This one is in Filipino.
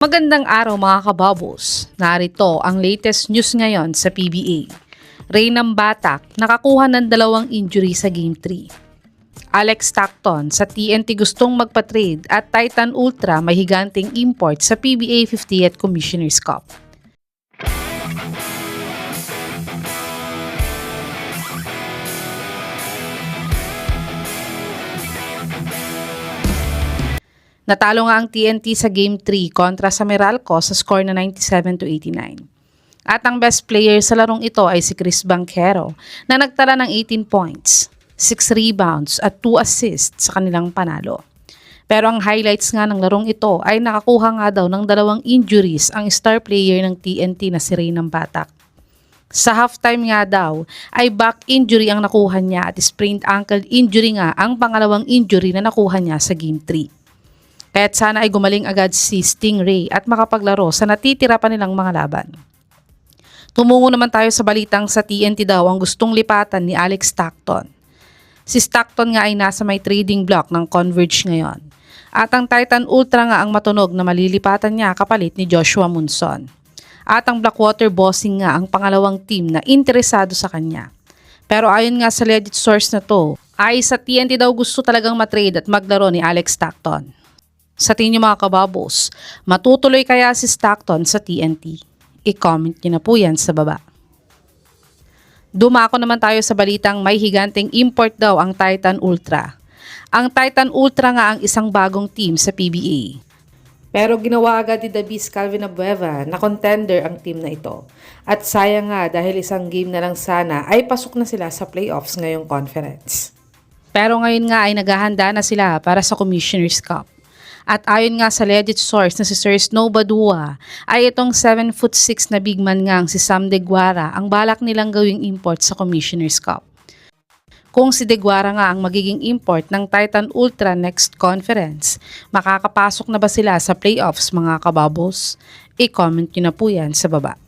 Magandang araw mga kababos. Narito ang latest news ngayon sa PBA. Reynam Batak nakakuha ng 2 injury sa Game 3. Alex Stockton sa TNT gustong magpa-trade at Titan Ultra may higanting import sa PBA 50th Commissioner's Cup. Natalo nga ang TNT sa Game 3 kontra sa Meralco sa score na 97-89. At ang best player sa larong ito ay si Chris Banquero na nagtala ng 18 points, 6 rebounds at 2 assists sa kanilang panalo. Pero ang highlights nga ng larong ito ay nakakuha nga daw ng 2 injuries ang star player ng TNT na si Reynam Batak. Sa halftime nga daw ay back injury ang nakuha niya at sprained ankle injury nga ang pangalawang injury na nakuha niya sa Game 3. Kaya't sana ay gumaling agad si Stingray at makapaglaro sa natitira pa nilang mga laban. Tumungo naman tayo sa balitang sa TNT daw ang gustong lipatan ni Alex Stockton. Si Stockton nga ay nasa may trading block ng Converge ngayon. At ang Titan Ultra nga ang matunog na malilipatan niya kapalit ni Joshua Munson. At ang Blackwater Bossing nga ang pangalawang team na interesado sa kanya. Pero ayon nga sa legit source na to, ay sa TNT daw gusto talagang matrade at maglaro ni Alex Stockton. Sa tingin niyo mga kababos, matutuloy kaya si Stockton sa TNT? I-comment niyo na po yan sa baba. Dumako naman tayo sa balitang may higanting import daw ang Titan Ultra. Ang Titan Ultra nga ang isang bagong team sa PBA. Pero ginawa agad ni The Beast Calvin Abueva na contender ang team na ito. At sayang nga dahil isang game na lang sana ay pasok na sila sa playoffs ngayong conference. Pero ngayon nga ay naghahanda na sila para sa Commissioner's Cup. At ayon nga sa legit source na si Sir Snow Badua, ay itong 7'6" na big man nga si Sam Deguara ang balak nilang gawing import sa Commissioner's Cup. Kung si Deguara nga ang magiging import ng Titan Ultra next conference, makakapasok na ba sila sa playoffs mga kababos? I-comment nyo na po yan sa baba.